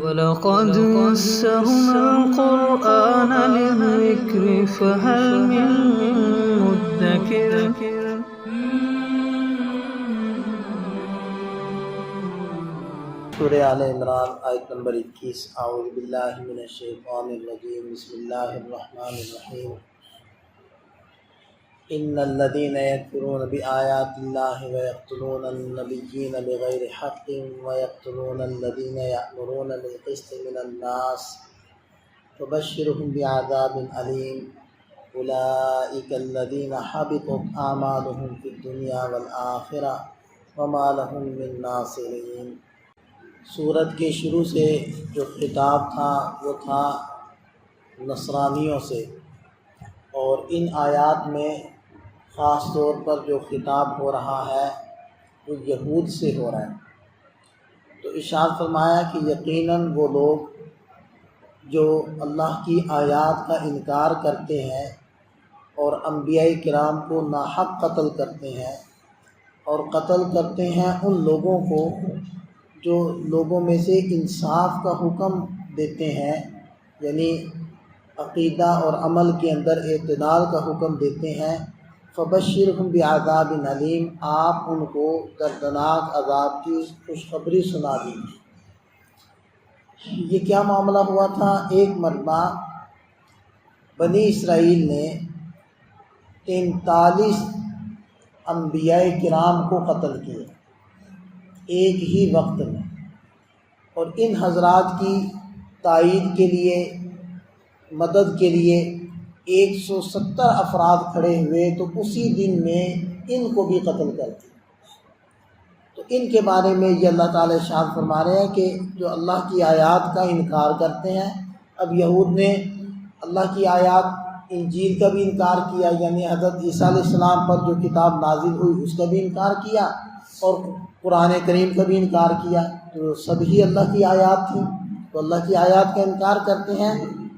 وَلَقَدْ يَسَّرْنَا الْقُرْآنَ لِلذِّكْرِ فَهَلْ مِن مُّدَّكِرٍ سورہ آل عمران آیت نمبر 21۔ اعوذ باللہ من الشیطان الرجیم، بسم اللہ الرحمن الرحیم۔ ان الذین یکفرون بآیات اللہ ویقتلون النبیین بغیر حق ویقتلون الذین یأمرون بالقسط من الناس فبشرهم بعذاب علیم اولئک الذین حبطت اعمالهم فی الدنیا والآخرہ وما لهم من ناصرین۔ سورت کے شروع سے جو خطاب تھا وہ تھا نصرانیوں سے، اور ان آیات میں خاص طور پر جو خطاب ہو رہا ہے وہ یہود سے ہو رہا ہے۔ تو ارشاد فرمایا کہ یقیناً وہ لوگ جو اللہ کی آیات کا انکار کرتے ہیں اور انبیاء کرام کو ناحق قتل کرتے ہیں، اور قتل کرتے ہیں ان لوگوں کو جو لوگوں میں سے انصاف کا حکم دیتے ہیں، یعنی عقیدہ اور عمل کے اندر اعتدال کا حکم دیتے ہیں، فبشرہم بعذاب علیم، آپ ان کو دردناک عذاب کی خوشخبری سنا دیجیے۔ یہ کیا معاملہ ہوا تھا؟ ایک مرتبہ بنی اسرائیل نے 43 انبیاء کرام کو قتل کیا ایک ہی وقت میں، اور ان حضرات کی تائید کے لیے، مدد کے لیے 170 افراد کھڑے ہوئے، تو اسی دن میں ان کو بھی قتل کر دیا۔ تو ان کے بارے میں یہ اللہ تعالی ارشاد فرما رہے ہیں کہ جو اللہ کی آیات کا انکار کرتے ہیں۔ اب یہود نے اللہ کی آیات انجیل کا بھی انکار کیا، یعنی حضرت عیسیٰ علیہ السلام پر جو کتاب نازل ہوئی اس کا بھی انکار کیا، اور قرآن کریم کا بھی انکار کیا۔ تو سبھی اللہ کی آیات تھیں، تو اللہ کی آیات کا انکار کرتے ہیں،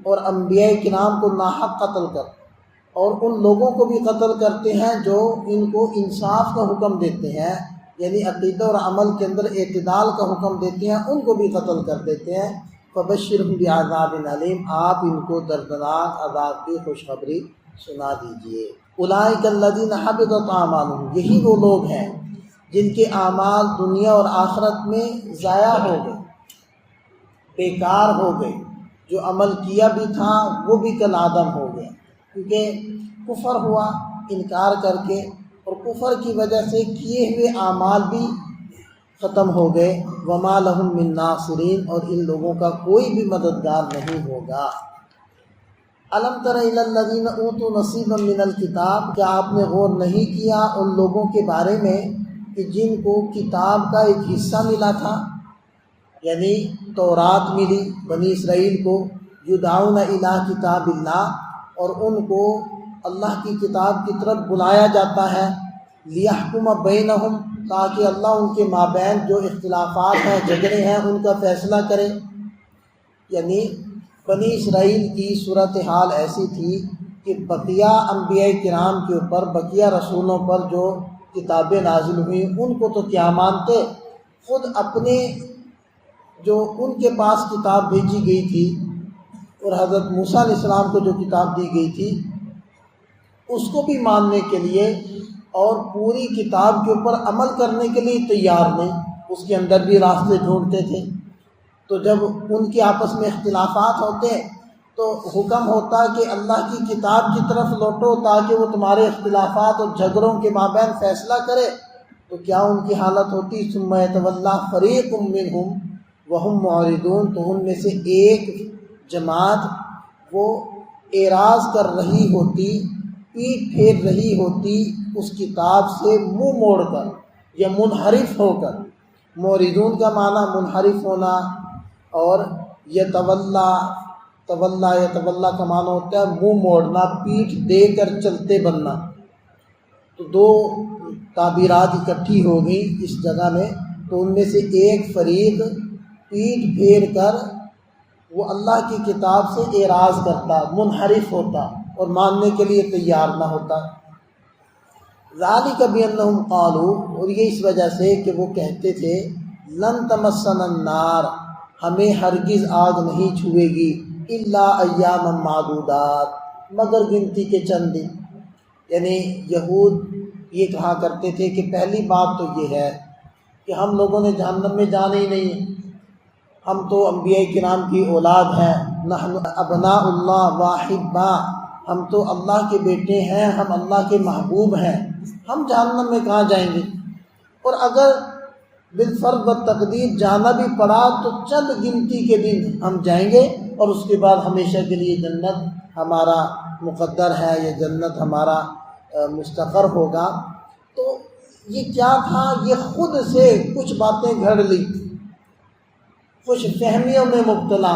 اور انبیاء کرام کو ناحق قتل کرتے ہیں، اور ان لوگوں کو بھی قتل کرتے ہیں جو ان کو انصاف کا حکم دیتے ہیں، یعنی عقیدہ اور عمل کے اندر اعتدال کا حکم دیتے ہیں، ان کو بھی قتل کر دیتے ہیں۔ فبشرہم بعذاب علیم، آپ ان کو دردناک عذاب کی خوشخبری سنا دیجئے۔ اولئک الذین حبطت اعمالہم، یہی وہ لوگ ہیں جن کے اعمال دنیا اور آخرت میں ضائع ہو گئے، بیکار ہو گئے، جو عمل کیا بھی تھا وہ بھی کالعدم ہو گیا، کیونکہ کفر ہوا انکار کر کے، اور کفر کی وجہ سے کیے ہوئے اعمال بھی ختم ہو گئے۔ وما لہم من ناصرین، اور ان لوگوں کا کوئی بھی مددگار نہیں ہوگا۔ الم تر الی الذین اوتوا نصیبا من الکتاب، کیا آپ نے غور نہیں کیا ان لوگوں کے بارے میں کہ جن کو کتاب کا ایک حصہ ملا تھا، یعنی تورات ملی بنی اسرائیل کو، یدعون الی کتاب اللہ، اور ان کو اللہ کی کتاب کی طرف بلایا جاتا ہے، لیحکم بینہم، تاکہ اللہ ان کے مابین جو اختلافات ہیں، جھگڑے ہیں، ان کا فیصلہ کرے۔ یعنی بنی اسرائیل کی صورتحال ایسی تھی کہ بقیہ انبیاء کرام کے اوپر، بقیہ رسولوں پر جو کتابیں نازل ہوئیں ان کو تو کیا مانتے، خود اپنے جو ان کے پاس کتاب بھیجی گئی تھی، اور حضرت موسیٰ علیہ السلام کو جو کتاب دی گئی تھی اس کو بھی ماننے کے لیے اور پوری کتاب کے اوپر عمل کرنے کے لیے تیار نہیں، اس کے اندر بھی راستے ڈھونڈتے تھے۔ تو جب ان کے آپس میں اختلافات ہوتے تو حکم ہوتا کہ اللہ کی کتاب کی طرف لوٹو تاکہ وہ تمہارے اختلافات اور جھگڑوں کے مابین فیصلہ کرے، تو کیا ان کی حالت ہوتی؟ ثم یتولی فریق منہم وہم معرضون، تو ان میں سے ایک جماعت وہ اعراض کر رہی ہوتی، پیٹ پھیر رہی ہوتی اس کتاب سے منہ موڑ کر یا منحرف ہو کر۔ معرضون کا معنی منحرف ہونا، اور یتولی کا معنی ہوتا ہے منہ موڑنا، پیٹھ دے کر چلتے بننا۔ تو دو تعبیرات اکٹھی ہو گئی اس جگہ میں، تو ان میں سے ایک فریق پیٹھ پھیر کر وہ اللہ کی کتاب سے اعراض کرتا، منحرف ہوتا، اور ماننے کے لیے تیار نہ ہوتا۔ ذالک بانہم قالوا، اور یہ اس وجہ سے کہ وہ کہتے تھے لن تمسنا النار، ہمیں ہرگز آگ نہیں چھوئے گی الا ایام معدودات، مگر گنتی کے چند دن۔ یعنی یہود یہ کہا کرتے تھے کہ پہلی بات تو یہ ہے کہ ہم لوگوں نے جہنم میں جانا ہی نہیں ہے، ہم تو انبیاء کرام کی اولاد ہیں، نحن ابناء اللہ واحبا، ہم تو اللہ کے بیٹے ہیں، ہم اللہ کے محبوب ہیں، ہم جہنم میں کہاں جائیں گے؟ اور اگر بالفرض و تقدیر جانا بھی پڑا تو چند گنتی کے دن ہم جائیں گے، اور اس کے بعد ہمیشہ کے لیے جنت ہمارا مقدر ہے، یہ جنت ہمارا مستقر ہوگا۔ تو یہ کیا تھا؟ یہ خود سے کچھ باتیں گھڑ لی، خوش فہمیوں میں مبتلا۔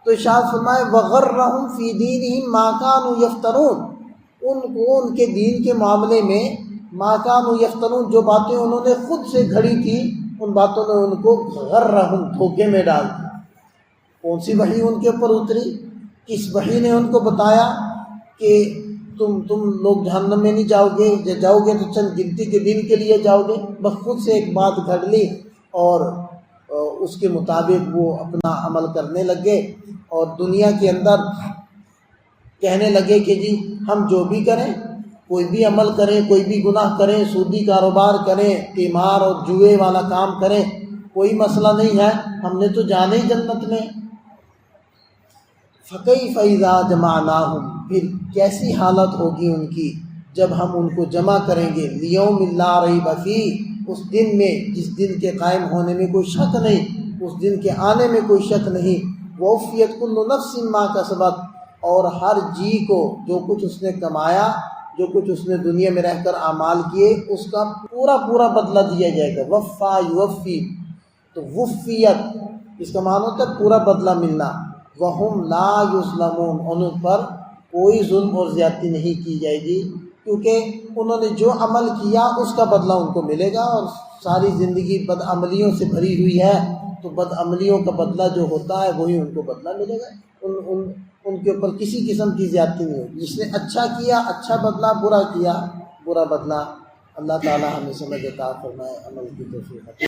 تو ارشاد فرمائے وغرہم فی دینہم ما کانوا یفترون، ان کو ان کے دین کے معاملے میں ما کانوا یفترون، جو باتیں انہوں نے خود سے گھڑی تھی، ان باتوں نے ان کو غرہم، دھوکے میں ڈال دیا۔ کون سی وحی ان کے اوپر اتری؟ کس وحی نے ان کو بتایا کہ تم لوگ جہنم میں نہیں جاؤ گے، جاؤ گے تو چند گنتی کے دن کے لیے جاؤ گے؟ بس خود سے ایک بات گھڑ لی اور اس کے مطابق وہ اپنا عمل کرنے لگے، اور دنیا کے اندر کہنے لگے کہ جی ہم جو بھی کریں، کوئی بھی عمل کریں، کوئی بھی گناہ کریں، سودی کاروبار کریں، قمار اور جوئے والا کام کریں، کوئی مسئلہ نہیں ہے، ہم نے تو جانا ہی جنت میں۔ فَكَيْفَ إِذَا جَمَعْنَاهُمْ، پھر کیسی حالت ہوگی ان کی جب ہم ان کو جمع کریں گے، لِيَوْمٍ لَا رَيْبَ فِيهِ، اس دن میں جس دن کے قائم ہونے میں کوئی شک نہیں، اس دن کے آنے میں کوئی شک نہیں۔ وَوَفِّيَتْ كُلُّ نَفْسٍ مَا كَسَبَتْ، اور ہر جی کو جو کچھ اس نے کمایا، جو کچھ اس نے دنیا میں رہ کر اعمال کیے، اس کا پورا پورا بدلہ دیا جائے گا۔ وفا یوفی، تو وفیت اس کا معنی ہوتا ہے پورا بدلہ ملنا۔ وہم لا یظلمون، ان پر کوئی ظلم اور زیادتی نہیں کی جائے گی، کیونکہ انہوں نے جو عمل کیا اس کا بدلہ ان کو ملے گا، اور ساری زندگی بد عملیوں سے بھری ہوئی ہے تو بد عملیوں کا بدلہ جو ہوتا ہے وہی ان کو بدلہ ملے گا، ان کے اوپر کسی قسم کی زیادتی نہیں ہوگی۔ جس نے اچھا کیا اچھا بدلہ، برا کیا برا بدلہ۔ اللہ تعالی ہمیں سمجھ عطا فرمائے، عمل کی توفیق عطا